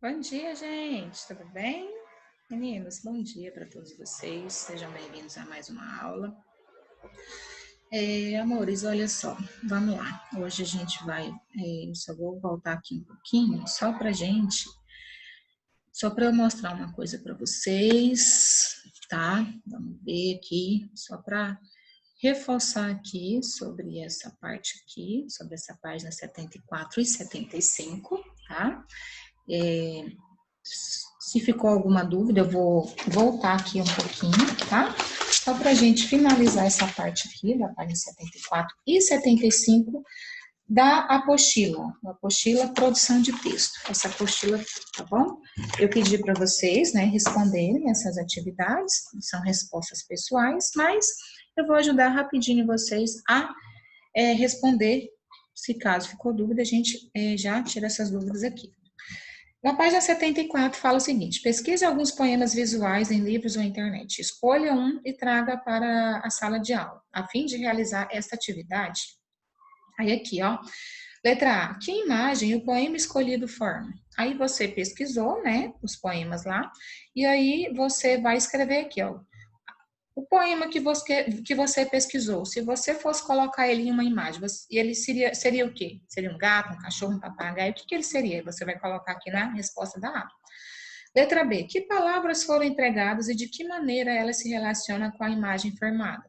Bom dia, gente. Tudo bem? Meninos, bom dia para todos vocês. Sejam bem-vindos a mais uma aula. Amores, olha só, vamos lá. Hoje a gente vai, eu só vou voltar aqui um pouquinho, só para eu mostrar uma coisa para vocês, tá? Vamos ver aqui, só para reforçar aqui sobre essa parte aqui, sobre essa página 74 e 75, tá? Se ficou alguma dúvida, eu vou voltar aqui um pouquinho, tá? Só para a gente finalizar essa parte aqui, da página 74 e 75, da apostila, a apostila produção de texto. Essa apostila, tá bom? Eu pedi para vocês, né, responderem essas atividades, são respostas pessoais, mas eu vou ajudar rapidinho vocês a responder. Se caso ficou dúvida, a gente já tira essas dúvidas aqui. Na página 74 fala o seguinte: pesquise alguns poemas visuais em livros ou internet. Escolha um e traga para a sala de aula. A fim de realizar esta atividade, aí aqui, ó, letra A, que imagem o poema escolhido forma? Aí você pesquisou, né, os poemas lá, e aí você vai escrever aqui, ó, o poema que você pesquisou, se você fosse colocar ele em uma imagem, ele seria o quê? Seria um gato, um cachorro, um papagaio? O que ele seria? Você vai colocar aqui na resposta da A. Letra B. Que palavras foram empregadas e de que maneira elas se relacionam com a imagem formada?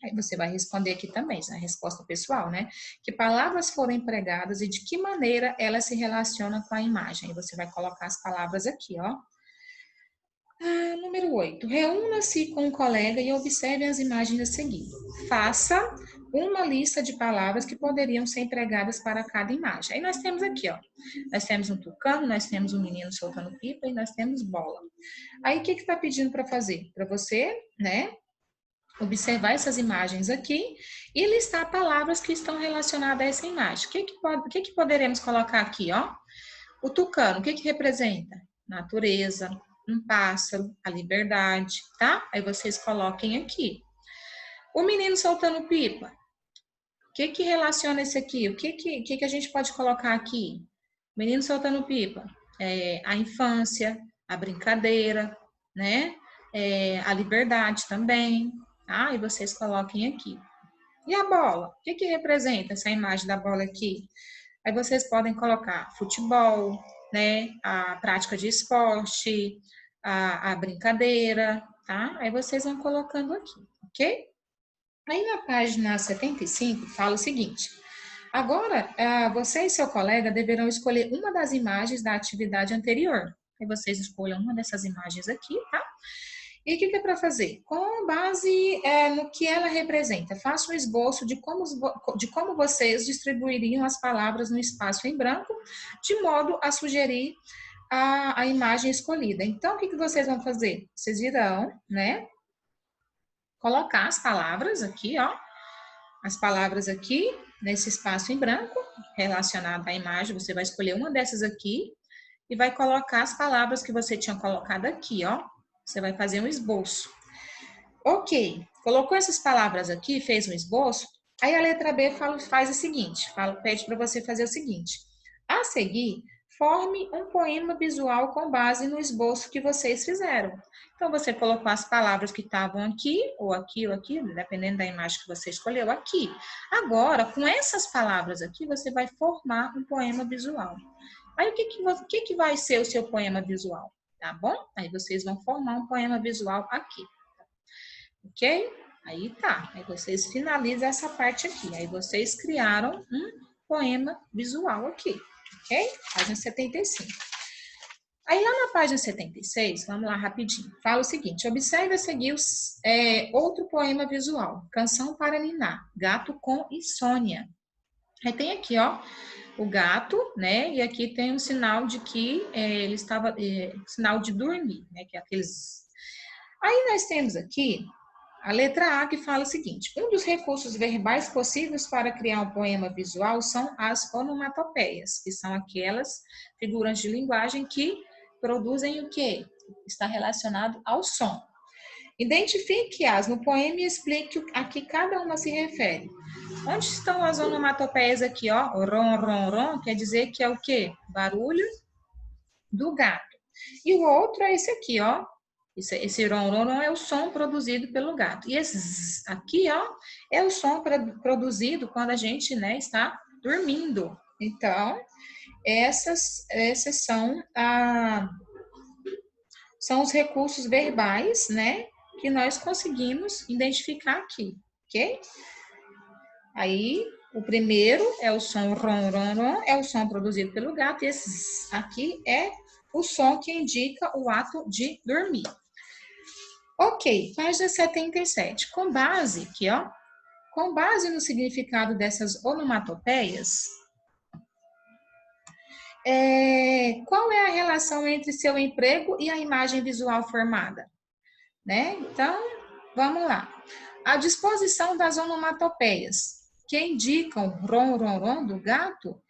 Aí você vai responder aqui também, essa é a resposta pessoal, né? Que palavras foram empregadas e de que maneira elas se relacionam com a imagem? Aí você vai colocar as palavras aqui, ó. Número 8. Reúna-se com um colega e observe as imagens a seguir. Faça uma lista de palavras que poderiam ser empregadas para cada imagem. Aí nós temos aqui, ó. Nós temos um tucano, nós temos um menino soltando pipa e nós temos bola. Aí o que está pedindo para fazer? Para você, né, observar essas imagens aqui e listar palavras que estão relacionadas a essa imagem. O que poderemos colocar aqui, ó? O tucano, o que representa? Natureza, um pássaro, a liberdade, tá? Aí vocês coloquem aqui. O menino soltando pipa, o que relaciona esse aqui? O que a gente pode colocar aqui? O menino soltando pipa, a infância, a brincadeira, né? A liberdade também, tá? E vocês coloquem aqui. E a bola? O que representa essa imagem da bola aqui? Aí vocês podem colocar futebol, né? A prática de esporte, a brincadeira, tá? Aí vocês vão colocando aqui, ok? Aí na página 75 fala o seguinte: agora você e seu colega deverão escolher uma das imagens da atividade anterior. Aí vocês escolham uma dessas imagens aqui, tá? E o que é para fazer? Com base no que ela representa, faça um esboço de como vocês distribuiriam as palavras no espaço em branco, de modo a sugerir a imagem escolhida. Então, o que vocês vão fazer? Vocês irão, né, colocar as palavras aqui, ó, as palavras aqui nesse espaço em branco relacionado à imagem. Você vai escolher uma dessas aqui e vai colocar as palavras que você tinha colocado aqui, ó. Você vai fazer um esboço. Ok, colocou essas palavras aqui, fez um esboço, aí a letra B faz o seguinte, pede para você fazer o seguinte. A seguir, forme um poema visual com base no esboço que vocês fizeram. Então, você colocou as palavras que estavam aqui, ou aqui, dependendo da imagem que você escolheu, aqui. Agora, com essas palavras aqui, você vai formar um poema visual. Aí, o que vai ser o seu poema visual? Tá bom? Aí, vocês vão formar um poema visual aqui. Ok? Aí tá. Aí vocês finalizam essa parte aqui. Aí vocês criaram um poema visual aqui. Ok? Página 75. Aí lá na página 76, vamos lá rapidinho, fala o seguinte: observe a seguir outro poema visual, Canção para Ninar, Gato com Insônia. Aí tem aqui, ó, o gato, né? E aqui tem um sinal de que ele estava, sinal de dormir, né? Que é aqueles. Aí nós temos aqui a letra A que fala o seguinte: um dos recursos verbais possíveis para criar um poema visual são as onomatopeias, que são aquelas figuras de linguagem que produzem o quê? Está relacionado ao som. Identifique-as no poema e explique a que cada uma se refere. Onde estão as onomatopeias aqui, ó? O rom, rom, rom, quer dizer que é o quê? Barulho do gato. E o outro é esse aqui, ó. Esse ron, ron, ron é o som produzido pelo gato. E esse zzz aqui, ó, é o som produzido quando a gente, né, está dormindo. Então, essas são os recursos verbais, né, que nós conseguimos identificar aqui, ok? Aí, o primeiro é o som ron, ron, ron, é o som produzido pelo gato, e esse aqui é o som que indica o ato de dormir. Ok, página 77. Com base aqui, ó, com base no significado dessas onomatopeias, qual é a relação entre seu emprego e a imagem visual formada? Né? Então, vamos lá. A disposição das onomatopeias, que indicam ron, ron, ron do gato,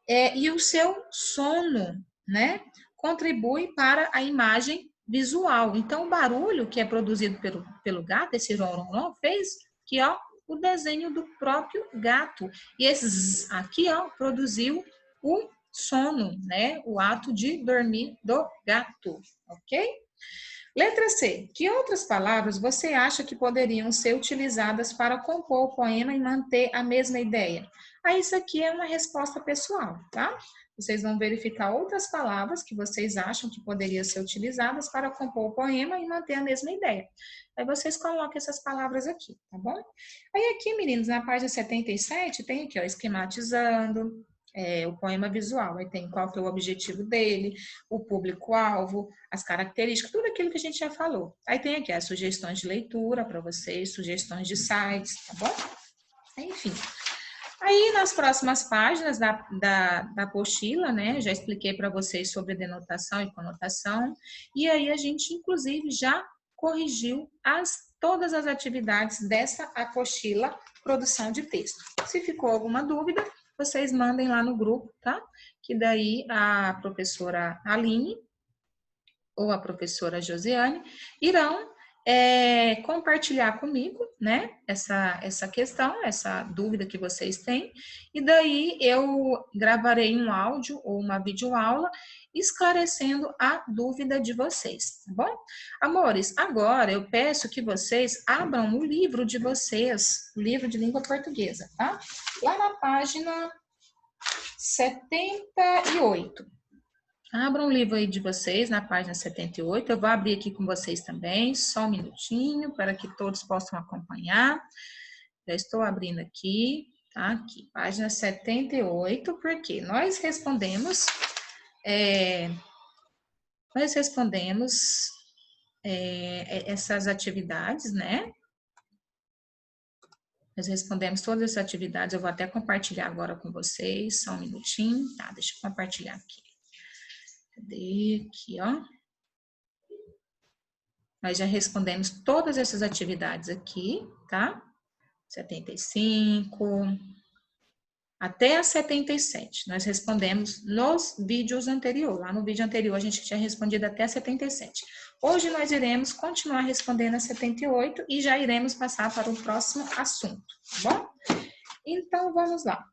e o seu sono, né? Contribui para a imagem visual. Então, o barulho que é produzido pelo gato, esse ron, ron, ron, fez que, ó, o desenho do próprio gato. E esse aqui, ó, produziu o sono, né? O ato de dormir do gato, ok? Letra C. Que outras palavras você acha que poderiam ser utilizadas para compor o poema e manter a mesma ideia? Isso aqui é uma resposta pessoal, tá? Vocês vão verificar outras palavras que vocês acham que poderiam ser utilizadas para compor o poema e manter a mesma ideia. Aí vocês colocam essas palavras aqui, tá bom? Aí aqui, meninos, na página 77, tem aqui, ó, esquematizando, o poema visual. Aí tem qual que é o objetivo dele, o público-alvo, as características, tudo aquilo que a gente já falou. Aí tem aqui as sugestões de leitura para vocês, sugestões de sites, tá bom? Enfim. Aí, nas próximas páginas da apostila, né, já expliquei para vocês sobre denotação e conotação, e aí a gente, inclusive, já corrigiu todas as atividades dessa apostila produção de texto. Se ficou alguma dúvida, vocês mandem lá no grupo, tá? Que daí a professora Aline ou a professora Josiane irão compartilhar comigo, né, essa questão, essa dúvida que vocês têm, e daí eu gravarei um áudio ou uma videoaula esclarecendo a dúvida de vocês, tá bom? Amores, agora eu peço que vocês abram o livro de vocês, o livro de língua portuguesa, tá? Lá na página 78. Abram o livro aí de vocês, na página 78. Eu vou abrir aqui com vocês também, só um minutinho, para que todos possam acompanhar. Já estou abrindo aqui, tá? Aqui, página 78, porque nós respondemos essas atividades, né? Nós respondemos todas essas atividades, eu vou até compartilhar agora com vocês, só um minutinho, tá? Deixa eu compartilhar aqui. Cadê? Aqui, ó. Nós já respondemos todas essas atividades aqui, tá? 75 até a 77. Nós respondemos nos vídeos anteriores. Lá no vídeo anterior a gente tinha respondido até a 77. Hoje nós iremos continuar respondendo a 78 e já iremos passar para o próximo assunto, tá bom? Então, vamos lá.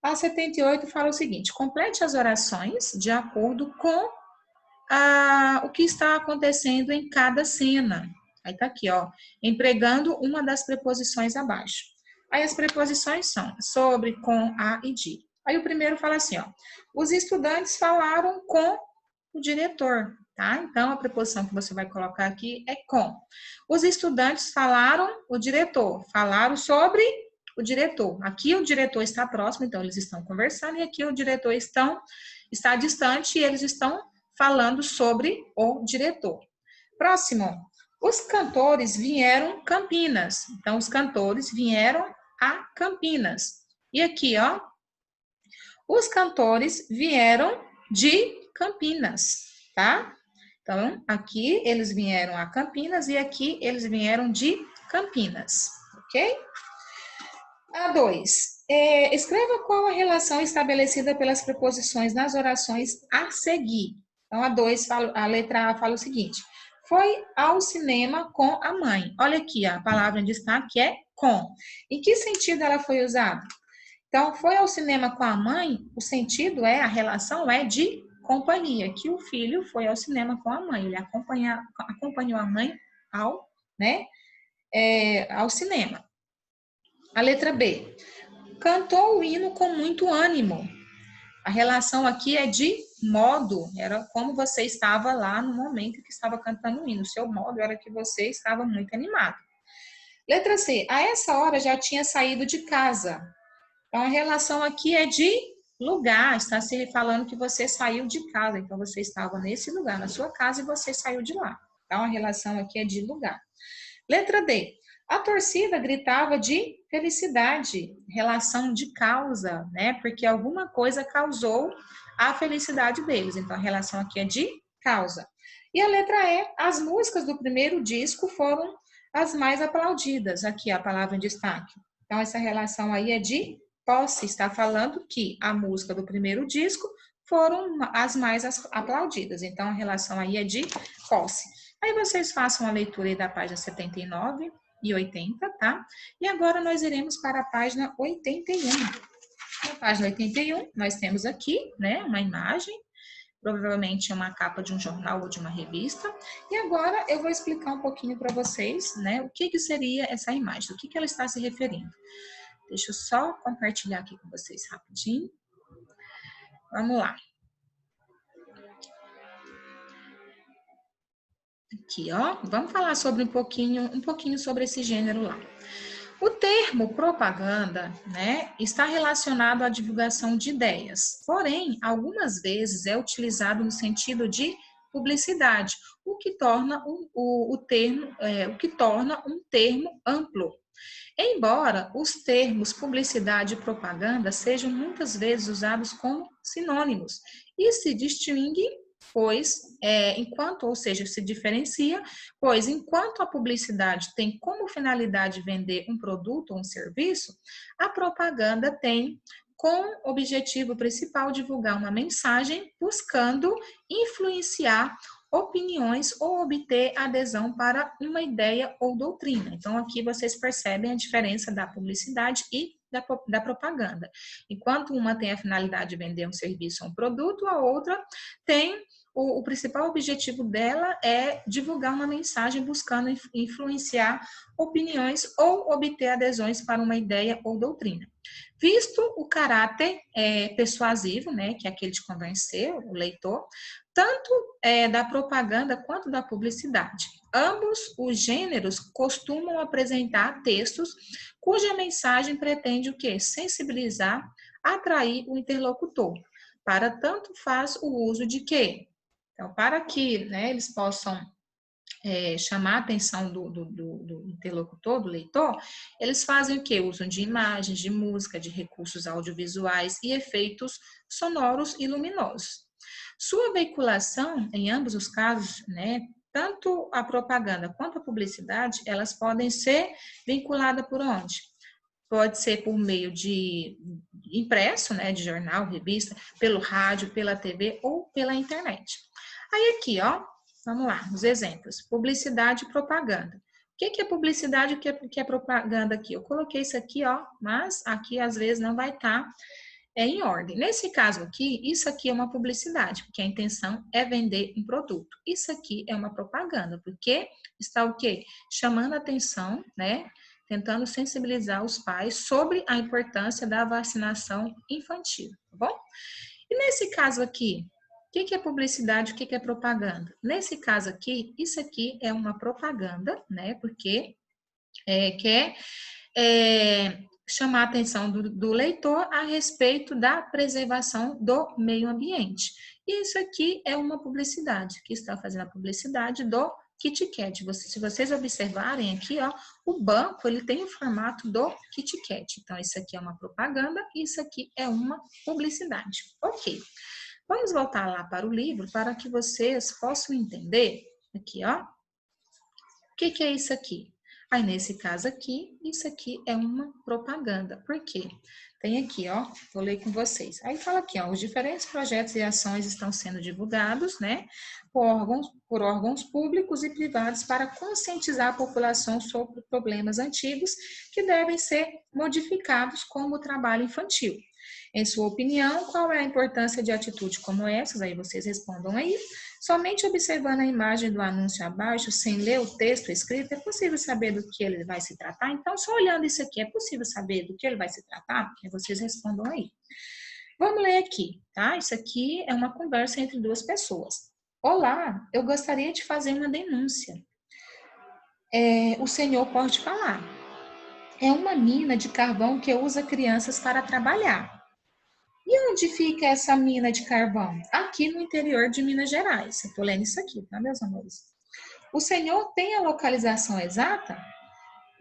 A 78 fala o seguinte: complete as orações de acordo com o que está acontecendo em cada cena. Aí tá aqui, ó, empregando uma das preposições abaixo. Aí as preposições são sobre, com, a e de. Aí o primeiro fala assim, ó, os estudantes falaram com o diretor, tá? Então a preposição que você vai colocar aqui é com. Os estudantes falaram o diretor, falaram sobre o diretor. Aqui o diretor está próximo, então eles estão conversando, e aqui o diretor está distante e eles estão falando sobre o diretor. Próximo, os cantores vieram Campinas. Então, os cantores vieram a Campinas. E aqui, ó, os cantores vieram de Campinas, tá? Então, aqui eles vieram a Campinas e aqui eles vieram de Campinas, ok? A2. Escreva qual a relação estabelecida pelas preposições nas orações a seguir. Então, a letra A fala o seguinte: foi ao cinema com a mãe. Olha aqui, a palavra em destaque é com. Em que sentido ela foi usada? Então, foi ao cinema com a mãe, o sentido a relação é de companhia, que o filho foi ao cinema com a mãe, ele acompanhou a mãe ao, né, ao cinema. A letra B, cantou o hino com muito ânimo. A relação aqui é de modo, era como você estava lá no momento que estava cantando o hino. O seu modo era que você estava muito animado. Letra C, a essa hora já tinha saído de casa. Então, a relação aqui é de lugar, está se falando que você saiu de casa. Então, você estava nesse lugar, na sua casa, e você saiu de lá. Então, a relação aqui é de lugar. Letra D, a torcida gritava de felicidade, relação de causa, né? Porque alguma coisa causou a felicidade deles. Então, a relação aqui é de causa. E a letra E, as músicas do primeiro disco foram as mais aplaudidas. Aqui a palavra em destaque. Então, essa relação aí é de posse. Está falando que a música do primeiro disco foram as mais aplaudidas. Então, a relação aí é de posse. Aí vocês façam a leitura aí da página 79 e 80, tá? E agora nós iremos para a página 81. Na página 81, nós temos aqui, né, uma imagem, provavelmente é uma capa de um jornal ou de uma revista. E agora eu vou explicar um pouquinho para vocês, né, o que seria essa imagem, do que ela está se referindo. Deixa eu só compartilhar aqui com vocês rapidinho. Vamos lá. Aqui, ó, vamos falar sobre um pouquinho sobre esse gênero lá. O termo propaganda, né, está relacionado à divulgação de ideias, porém, algumas vezes é utilizado no sentido de publicidade, o que torna o que torna um termo amplo. Embora os termos publicidade e propaganda sejam muitas vezes usados como sinônimos e se distinguem, pois, se diferencia, pois enquanto a publicidade tem como finalidade vender um produto ou um serviço, a propaganda tem com objetivo principal divulgar uma mensagem buscando influenciar opiniões ou obter adesão para uma ideia ou doutrina. Então, aqui vocês percebem a diferença da publicidade e da propaganda. Enquanto uma tem a finalidade de vender um serviço ou um produto, a outra tem o principal objetivo dela é divulgar uma mensagem buscando influenciar opiniões ou obter adesões para uma ideia ou doutrina. Visto o caráter persuasivo, né, que é aquele de convencer o leitor, tanto da propaganda quanto da publicidade. Ambos os gêneros costumam apresentar textos cuja mensagem pretende o quê? Sensibilizar, atrair o interlocutor. Para tanto faz o uso de quê? Então, para que, né, eles possam chamar a atenção do interlocutor, do leitor, eles fazem o quê? Usam de imagens, de música, de recursos audiovisuais e efeitos sonoros e luminosos. Sua veiculação, em ambos os casos, né, tanto a propaganda quanto a publicidade, elas podem ser vinculadas por onde? Pode ser por meio de impresso, né, de jornal, revista, pelo rádio, pela TV ou pela internet. Aí aqui, ó, vamos lá, os exemplos. Publicidade e propaganda. O que é publicidade e o que é propaganda aqui? Eu coloquei isso aqui, ó, mas aqui às vezes não vai estar em ordem. Nesse caso aqui, isso aqui é uma publicidade, porque a intenção é vender um produto. Isso aqui é uma propaganda, porque está o quê? Chamando a atenção, né? Tentando sensibilizar os pais sobre a importância da vacinação infantil, tá bom? E nesse caso aqui, o que é publicidade, o que é propaganda? Nesse caso aqui, isso aqui é uma propaganda, né? Porque quer chamar a atenção do leitor a respeito da preservação do meio ambiente. E isso aqui é uma publicidade, que está fazendo a publicidade do Kit Kat. Se vocês observarem aqui, ó, o banco ele tem o formato do Kit Kat. Então, isso aqui é uma propaganda e isso aqui é uma publicidade. Ok. Vamos voltar lá para o livro para que vocês possam entender aqui, ó. O que é isso aqui? Aí, nesse caso aqui, isso aqui é uma propaganda. Por quê? Tem aqui, ó, vou ler com vocês. Aí fala aqui, ó, os diferentes projetos e ações estão sendo divulgados, né, por órgãos públicos e privados para conscientizar a população sobre problemas antigos que devem ser modificados, como o trabalho infantil. Em sua opinião, qual é a importância de atitude como essas? Aí vocês respondam aí. Somente observando a imagem do anúncio abaixo, sem ler o texto escrito, é possível saber do que ele vai se tratar? Então, só olhando isso aqui, é possível saber do que ele vai se tratar? E vocês respondam aí. Vamos ler aqui, tá? Isso aqui é uma conversa entre duas pessoas. Olá, eu gostaria de fazer uma denúncia. O senhor pode falar. É uma mina de carvão que usa crianças para trabalhar. E onde fica essa mina de carvão? Aqui no interior de Minas Gerais. Eu estou lendo isso aqui, tá, meus amores? O senhor tem a localização exata?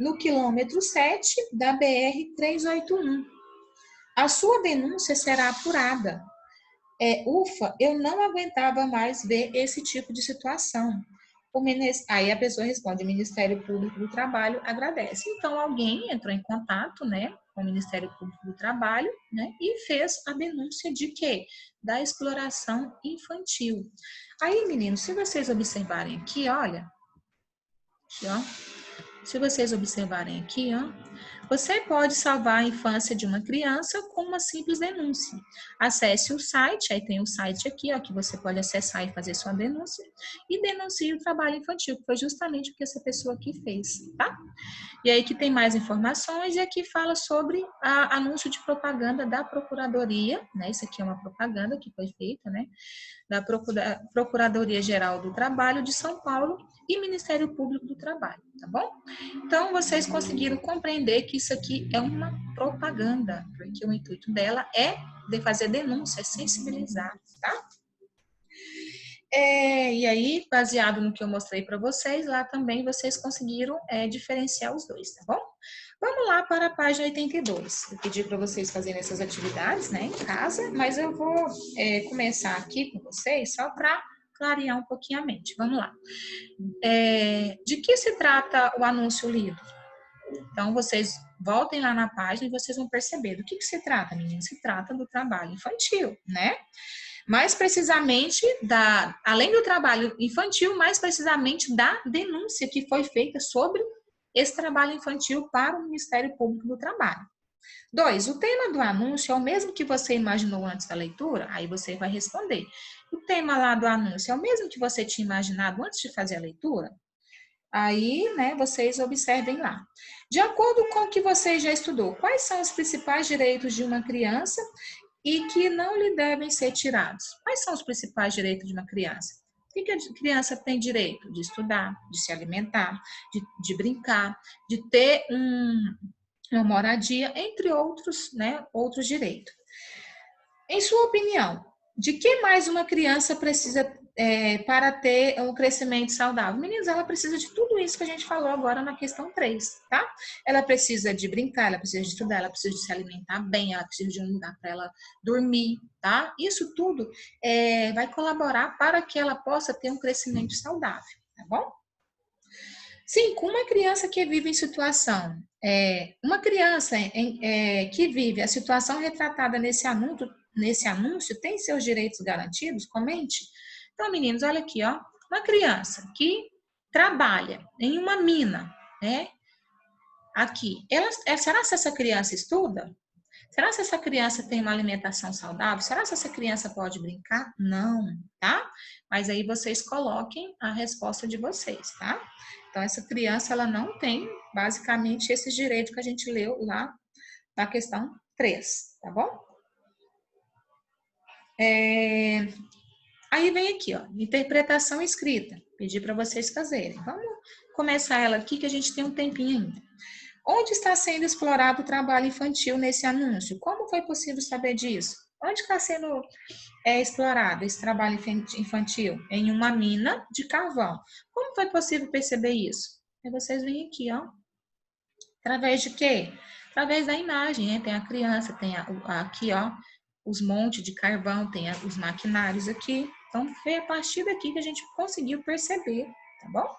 No quilômetro 7 da BR-381. A sua denúncia será apurada. Ufa, eu não aguentava mais ver esse tipo de situação. Aí a pessoa responde, o Ministério Público do Trabalho agradece. Então, alguém entrou em contato, né, com o Ministério Público do Trabalho, né, e fez a denúncia de quê? Da exploração infantil. Aí, meninos, se vocês observarem aqui, olha, aqui, ó, se vocês observarem aqui, ó, você pode salvar a infância de uma criança com uma simples denúncia. Acesse o site, aí tem o site aqui, ó, que você pode acessar e fazer sua denúncia, e denuncie o trabalho infantil, que foi justamente o que essa pessoa aqui fez, tá? E aí que tem mais informações, e aqui fala sobre anúncio de propaganda da Procuradoria, né? Isso aqui é uma propaganda que foi feita, né? Da Procuradoria-Geral do Trabalho de São Paulo e Ministério Público do Trabalho, tá bom? Então, vocês conseguiram compreender que isso aqui é uma propaganda, porque o intuito dela é de fazer denúncia, é sensibilizar, tá? E aí, baseado no que eu mostrei para vocês, lá também vocês conseguiram diferenciar os dois, tá bom? Vamos lá para a página 82. Eu pedi para vocês fazerem essas atividades, né, em casa, mas eu vou começar aqui com vocês só para clarear um pouquinho a mente. Vamos lá. De que se trata o anúncio lido? Então, vocês voltem lá na página e vocês vão perceber do que se trata, meninas. Se trata do trabalho infantil, né? Mais precisamente, além do trabalho infantil, mais precisamente da denúncia que foi feita sobre esse trabalho infantil para o Ministério Público do Trabalho. 2, o tema do anúncio é o mesmo que você imaginou antes da leitura? Aí você vai responder. O tema lá do anúncio é o mesmo que você tinha imaginado antes de fazer a leitura? Aí, né, vocês observem lá. De acordo com o que você já estudou, quais são os principais direitos de uma criança e que não lhe devem ser tirados? Quais são os principais direitos de uma criança? O que a criança tem direito? De estudar, de se alimentar, de brincar, de ter uma moradia, entre outros, né, outros direitos. Em sua opinião, de que mais uma criança precisa para ter um crescimento saudável? Meninas, ela precisa de tudo isso que a gente falou agora na questão 3, tá? Ela precisa de brincar, ela precisa de estudar, ela precisa de se alimentar bem, ela precisa de um lugar para ela dormir, tá? Isso tudo vai colaborar para que ela possa ter um crescimento saudável, tá bom? 5, uma criança que vive em situação, uma criança que vive a situação retratada nesse anúncio tem seus direitos garantidos? Comente. Então, meninos, olha aqui, ó, uma criança que trabalha em uma mina, né? Aqui, será que essa criança estuda? Será que essa criança tem uma alimentação saudável? Será que essa criança pode brincar? Não, tá? Mas aí vocês coloquem a resposta de vocês, tá? Então, essa criança, ela não tem, basicamente, esses direitos que a gente leu lá na questão 3, tá bom? Aí vem aqui, ó, interpretação escrita. Pedi para vocês fazerem. Vamos começar ela aqui, que a gente tem um tempinho ainda. Onde está sendo explorado o trabalho infantil nesse anúncio? Como foi possível saber disso? Onde está sendo explorado esse trabalho infantil? Em uma mina de carvão. Como foi possível perceber isso? Aí vocês vêm aqui, ó. Através de quê? Através da imagem, né? Tem a criança, tem aqui, ó, os montes de carvão, tem os maquinários aqui. Então, foi a partir daqui que a gente conseguiu perceber, tá bom?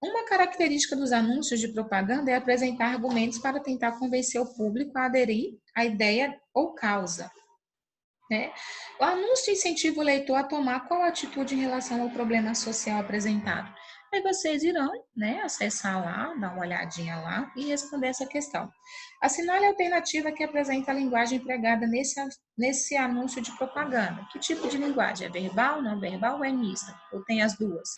Uma característica dos anúncios de propaganda é apresentar argumentos para tentar convencer o público a aderir à ideia ou causa, né? O anúncio incentiva o leitor a tomar qual atitude em relação ao problema social apresentado? Aí vocês irão, né, acessar lá, dar uma olhadinha lá e responder essa questão. Assinale a alternativa que apresenta a linguagem empregada nesse anúncio de propaganda. Que tipo de linguagem? É verbal, não verbal ou é mista? Ou tem as duas?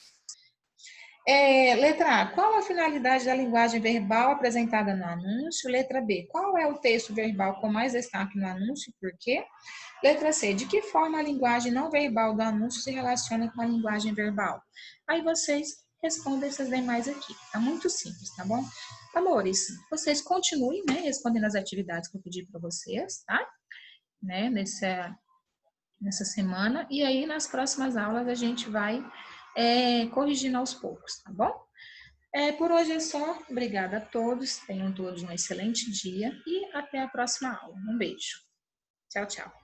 Letra A, qual a finalidade da linguagem verbal apresentada no anúncio? Letra B, qual é o texto verbal com mais destaque no anúncio e por quê? Letra C, de que forma a linguagem não verbal do anúncio se relaciona com a linguagem verbal? Aí vocês respondem essas demais aqui. Tá muito simples, tá bom? Amores, vocês continuem, né, respondendo as atividades que eu pedi para vocês, tá? Né, nessa semana. E aí, nas próximas aulas, a gente vai corrigindo aos poucos, tá bom? Por hoje é só. Obrigada a todos. Tenham todos um excelente dia e até a próxima aula. Um beijo. Tchau, tchau.